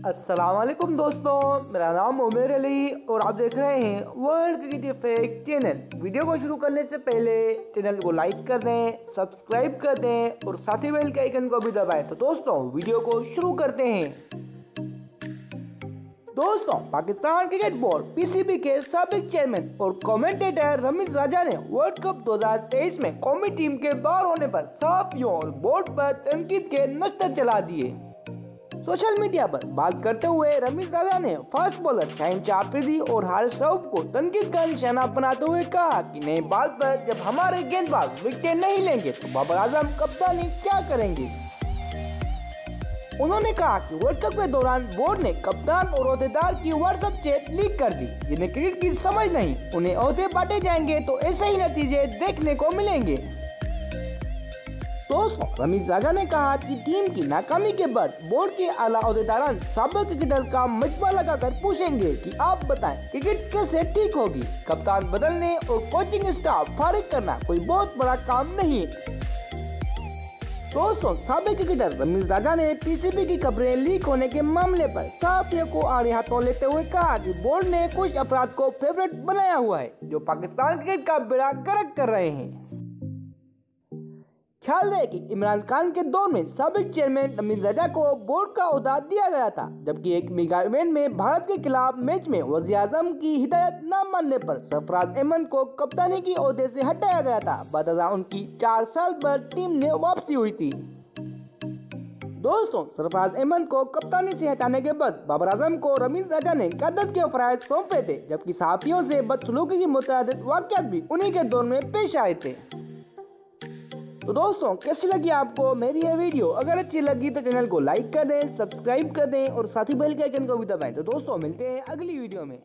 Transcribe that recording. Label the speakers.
Speaker 1: अस्सलाम वालेकुम दोस्तों, मेरा नाम उमेर अली और आप देख रहे हैं world cricket fact channel. Video को शुरू करने से पहले चैनल को लाइक कर दें, सब्सक्राइब कर दें और साथ ही बेल के आइकन को भी दबाएं। तो दोस्तों वीडियो को शुरू करते हैं। दोस्तों पाकिस्तान क्रिकेट बोर्ड पीसीबी के साबिक चेयरमैन और कमेंटेटर रमीज राजा ने वर्ल्ड कप 2023 में कौमी टीम के बाहर होने पर सहाफियों और बोर्ड पर तनकीद के नश्तर चला दिए। सोशल मीडिया पर बात करते हुए रमीज राजा ने फास्ट बॉलर शाहीन अफरीदी और हारिस रऊफ को तनकीद का निशाना बनाते हुए कहा कि नए बॉल पर जब हमारे गेंदबाज विकेट नहीं लेंगे तो बाबर आजम कप्तानी क्या करेंगे। उन्होंने कहा कि वर्ल्ड कप के दौरान बोर्ड ने कप्तान और ओहदेदार की व्हाट्सएप चैट लीक कर दी, जिन्हें क्रिकेट की समझ नहीं, उन्हें ओहदे बांटे जाएंगे तो ऐसे ही नतीजे देखने को मिलेंगे। दोस्तों रमीज राजा ने कहा कि टीम की नाकामी के बाद बोर्ड के आला ओहदेदारान साबिक क्रिकेटर का मजबा लगाकर पूछेंगे कि आप बताएं क्रिकेट कैसे ठीक होगी। कप्तान बदलने और कोचिंग स्टाफ फारिग करना कोई बहुत बड़ा काम नहीं है। दोस्तों साबिक क्रिकेटर रमीज राजा ने पीसीबी की खबरें लीक होने के मामले पर सहाफियों को आड़े हाथों लेते हुए कहा कि बोर्ड ने कुछ अफराद को फेवरेट बनाया हुआ है जो पाकिस्तान क्रिकेट का बेड़ा गर्क कर रहे हैं। ख्याल है कि इमरान खान के दौर में साबिक चेयरमैन रमीज राजा को बोर्ड का ओहदा दिया गया था, जबकि एक मेगा इवेंट में भारत के खिलाफ मैच में वज़ीर आज़म की हिदायत न मानने पर सरफराज अहमद को कप्तानी की ओहदे से हटाया गया था। बदला उनकी 4 साल पर टीम ने वापसी हुई थी। दोस्तों सरफराज अहमद को कप्तानी से हटाने के बाद बाबर आजम को रमीज राजा ने क़यादत के फराइज सौंपे थे, जबकि सहाफियों से बदसलूकी की मुतअद्दिद वाक़यात भी उन्हीं के दौर में पेश आए थे। तो दोस्तों कैसी लगी आपको मेरी ये वीडियो? अगर अच्छी लगी तो चैनल को लाइक कर दें, सब्सक्राइब कर दें और साथ ही बेल के आइकन को भी दबाएं। तो दोस्तों मिलते हैं अगली वीडियो में।